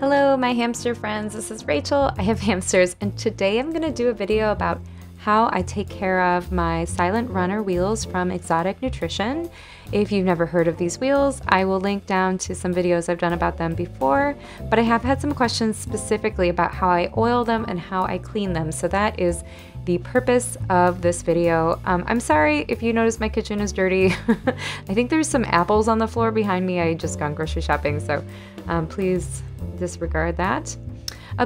Hello, my hamster friends. This is Rachel. I have hamsters, and today I'm going to do a video about how I take care of my silent runner wheels from Exotic Nutrition. If you've never heard of these wheels, I will link down to some videos I've done about them before, but I have had some questions specifically about how I oil them and how I clean them, so that is the purpose of this video. I'm sorry if you notice my kitchen is dirty. I think there's some apples on the floor behind me. I just gone grocery shopping, so please disregard that.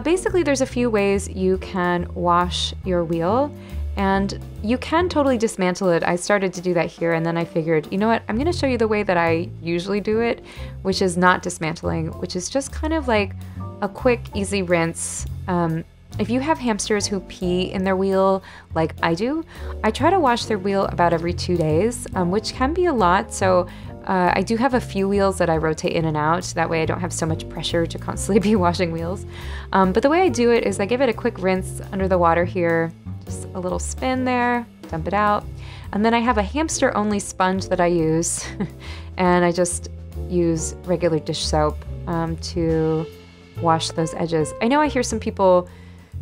Basically, there's a few ways you can wash your wheel, and you can totally dismantle it. I started to do that here, and then I figured, you know what, I'm going to show you the way that I usually do it, which is not dismantling, which is just kind of like a quick, easy rinse. If you have hamsters who pee in their wheel like I do, I try to wash their wheel about every 2 days, which can be a lot. So I do have a few wheels that I rotate in and out. That way I don't have so much pressure to constantly be washing wheels. But the way I do it is I give it a quick rinse under the water here, just a little spin there, dump it out. And then I have a hamster only sponge that I use. And I just use regular dish soap to wash those edges. I know I hear some people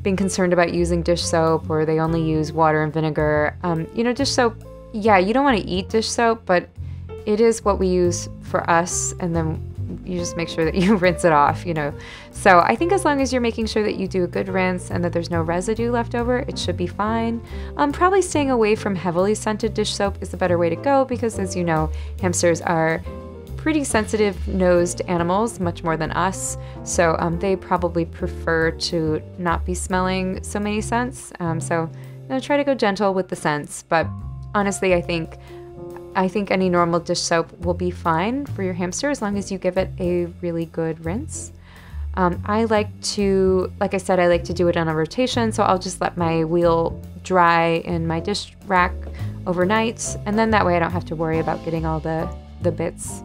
being concerned about using dish soap, or they only use water and vinegar. You know, dish soap, yeah, you don't want to eat dish soap, but it is what we use for us, and then you just make sure that you rinse it off, you know. So I think as long as you're making sure that you do a good rinse and that there's no residue left over, it should be fine. Probably staying away from heavily scented dish soap is the better way to go, because as you know, hamsters are pretty sensitive nosed animals, much more than us. So they probably prefer to not be smelling so many scents. So you know, try to go gentle with the scents. But honestly, I think any normal dish soap will be fine for your hamster as long as you give it a really good rinse. I like to, like I said, I like to do it on a rotation. So I'll just let my wheel dry in my dish rack overnight. And then that way I don't have to worry about getting all the bits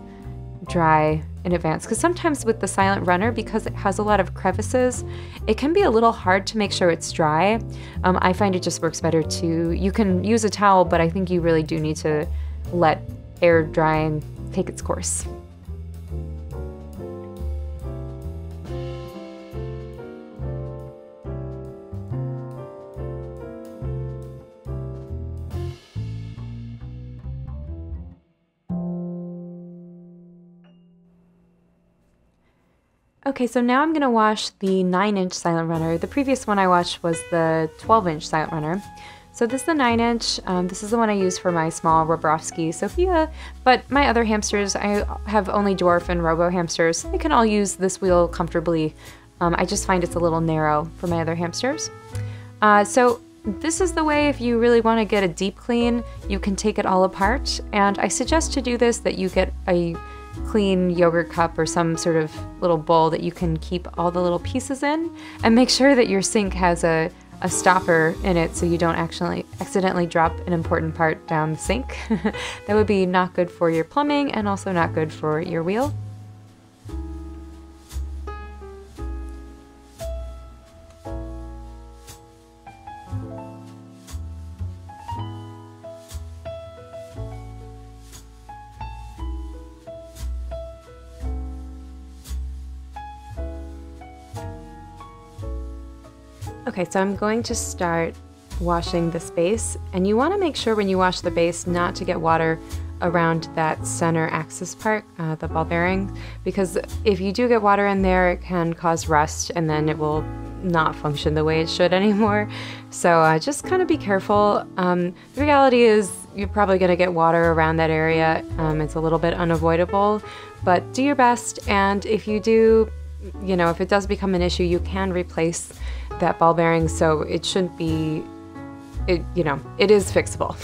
dry in advance, because sometimes with the silent runner, because it has a lot of crevices, it can be a little hard to make sure it's dry. I find it just works better to, you can use a towel, but I think you really do need to let air drying take its course. Okay, so now I'm going to wash the 9-inch silent runner. The previous one I washed was the 12-inch silent runner. So this is the 9-inch. This is the one I use for my small Roborovski Sophia, but my other hamsters, I have only dwarf and robo hamsters. They can all use this wheel comfortably. I just find it's a little narrow for my other hamsters. So this is the way, if you really want to get a deep clean, you can take it all apart. And I suggest to do this that you get a clean yogurt cup or some sort of little bowl that you can keep all the little pieces in, and make sure that your sink has a stopper in it so you don't actually accidentally drop an important part down the sink. That would be not good for your plumbing and also not good for your wheel. Okay, so I'm going to start washing this base, and you want to make sure when you wash the base not to get water around that center axis part, the ball bearing, because if you do get water in there, it can cause rust, and then it will not function the way it should anymore. So just kind of be careful. The reality is you're probably going to get water around that area. It's a little bit unavoidable, but do your best, and if you do, you know, if it does become an issue, you can replace that ball bearing, so it shouldn't be, you know, it is fixable.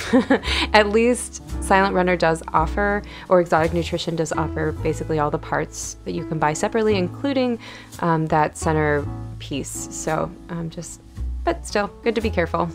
At least Silent Runner does offer, or Exotic Nutrition does offer, basically all the parts that you can buy separately, including that center piece. So but still, good to be careful.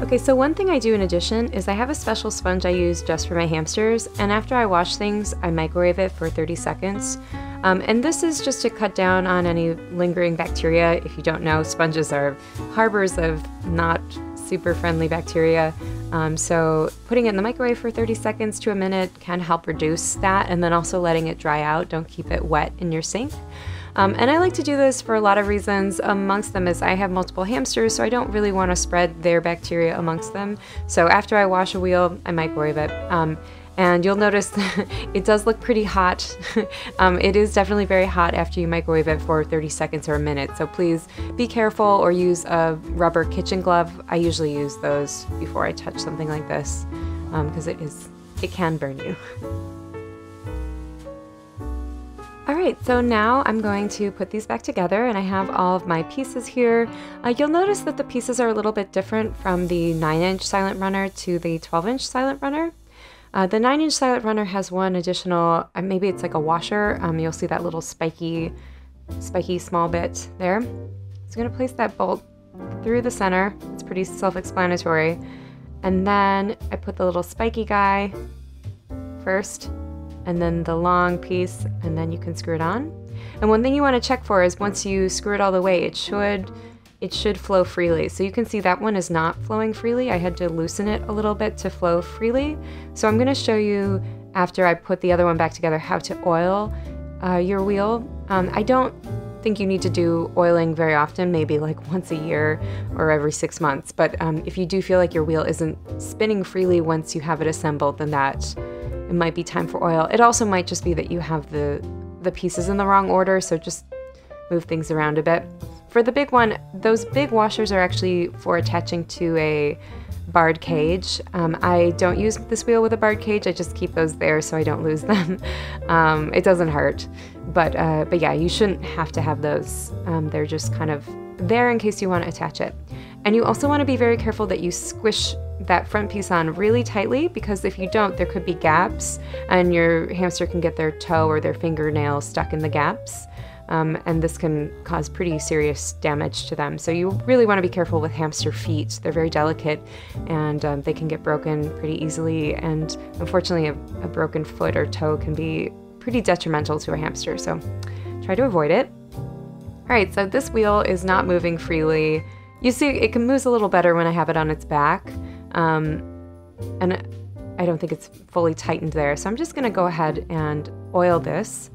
Okay, so one thing I do in addition is I have a special sponge I use just for my hamsters, and after I wash things, I microwave it for 30 seconds. And this is just to cut down on any lingering bacteria. If you don't know, sponges are harbors of not super friendly bacteria. So putting it in the microwave for 30 seconds to a minute can help reduce that, and then also letting it dry out. Don't keep it wet in your sink. And I like to do this for a lot of reasons. Amongst them is I have multiple hamsters, so I don't really want to spread their bacteria amongst them. So after I wash a wheel, I microwave it. And you'll notice it does look pretty hot. It is definitely very hot after you microwave it for 30 seconds or a minute. So please be careful or use a rubber kitchen glove. I usually use those before I touch something like this because it can burn you. Alright, so now I'm going to put these back together, and I have all of my pieces here. You'll notice that the pieces are a little bit different from the 9-inch silent runner to the 12-inch silent runner. The 9-inch silent runner has one additional, maybe it's like a washer. You'll see that little spiky small bit there. So I'm going to place that bolt through the center. It's pretty self-explanatory. And then I put the little spiky guy first, and then the long piece, and then you can screw it on. And one thing you want to check for is once you screw it all the way, it should flow freely. So you can see that one is not flowing freely. I had to loosen it a little bit to flow freely. So I'm going to show you after I put the other one back together how to oil your wheel. I don't think you need to do oiling very often, maybe like once a year or every 6 months. But if you do feel like your wheel isn't spinning freely once you have it assembled, then it might be time for oil. It also might just be that you have the pieces in the wrong order, so just move things around a bit. For the big one, those big washers are actually for attaching to a barred cage. I don't use this wheel with a barred cage, I just keep those there so I don't lose them. It doesn't hurt, but yeah, you shouldn't have to have those. They're just kind of there in case you want to attach it. And you also want to be very careful that you squish that front piece on really tightly, because if you don't, there could be gaps and your hamster can get their toe or their fingernail stuck in the gaps. And this can cause pretty serious damage to them. So you really want to be careful with hamster feet. They're very delicate, and they can get broken pretty easily. And unfortunately, a broken foot or toe can be pretty detrimental to a hamster. So try to avoid it. All right, so this wheel is not moving freely. You see, it can move a little better when I have it on its back. And I don't think it's fully tightened there. So I'm just gonna go ahead and oil this.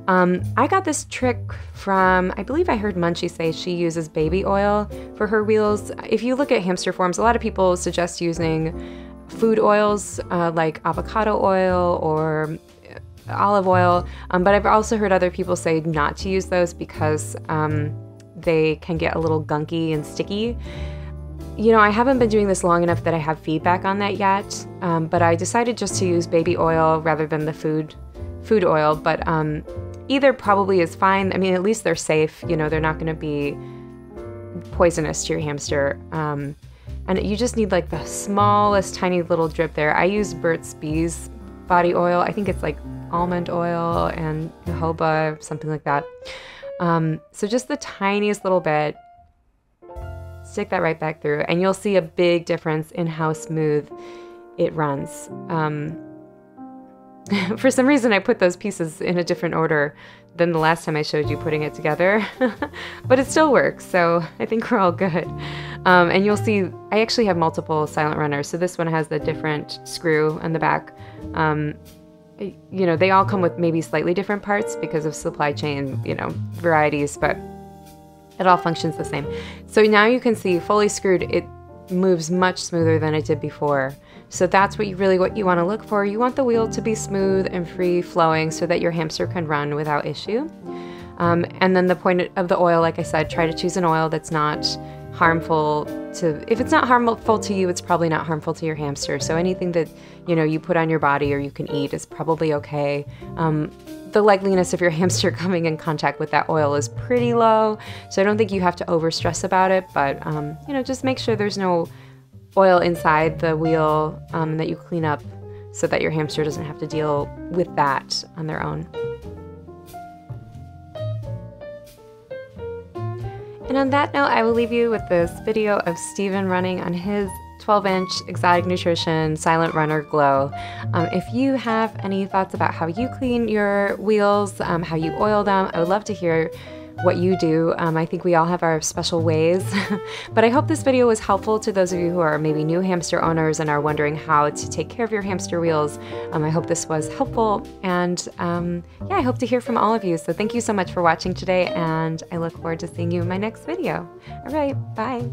I got this trick from, I believe I heard Munchie say she uses baby oil for her wheels. If you look at hamster forums, a lot of people suggest using food oils like avocado oil or olive oil, but I've also heard other people say not to use those because they can get a little gunky and sticky. You know, I haven't been doing this long enough that I have feedback on that yet, but I decided just to use baby oil rather than the food oil, but either probably is fine. I mean, at least they're safe. You know, they're not going to be poisonous to your hamster. And you just need like the smallest tiny little drip there. I use Burt's Bees body oil. I think it's like almond oil and jojoba, something like that. So just the tiniest little bit. Stick that right back through, and you'll see a big difference in how smooth it runs. For some reason, I put those pieces in a different order than the last time I showed you putting it together, but it still works, so I think we're all good. And you'll see, I actually have multiple silent runners, so this one has the different screw on the back. You know, they all come with maybe slightly different parts because of supply chain, you know, varieties, but it all functions the same. So now you can see fully screwed, it moves much smoother than it did before. So that's what you want to look for. You want the wheel to be smooth and free flowing so that your hamster can run without issue. And then the point of the oil, like I said, try to choose an oil that's not harmful to, if it's not harmful to you, it's probably not harmful to your hamster. So anything that, you know, you put on your body or you can eat is probably okay. The likeliness of your hamster coming in contact with that oil is pretty low, so I don't think you have to overstress about it, but you know, just make sure there's no oil inside the wheel that you clean up so that your hamster doesn't have to deal with that on their own. And on that note, I will leave you with this video of Steven running on his 12-inch Exotic Nutrition Silent Runner Glow. If you have any thoughts about how you clean your wheels, how you oil them, I would love to hear what you do. I think we all have our special ways, but I hope this video was helpful to those of you who are maybe new hamster owners and are wondering how to take care of your hamster wheels. I hope this was helpful, and yeah, I hope to hear from all of you. So thank you so much for watching today, and I look forward to seeing you in my next video. All right, bye.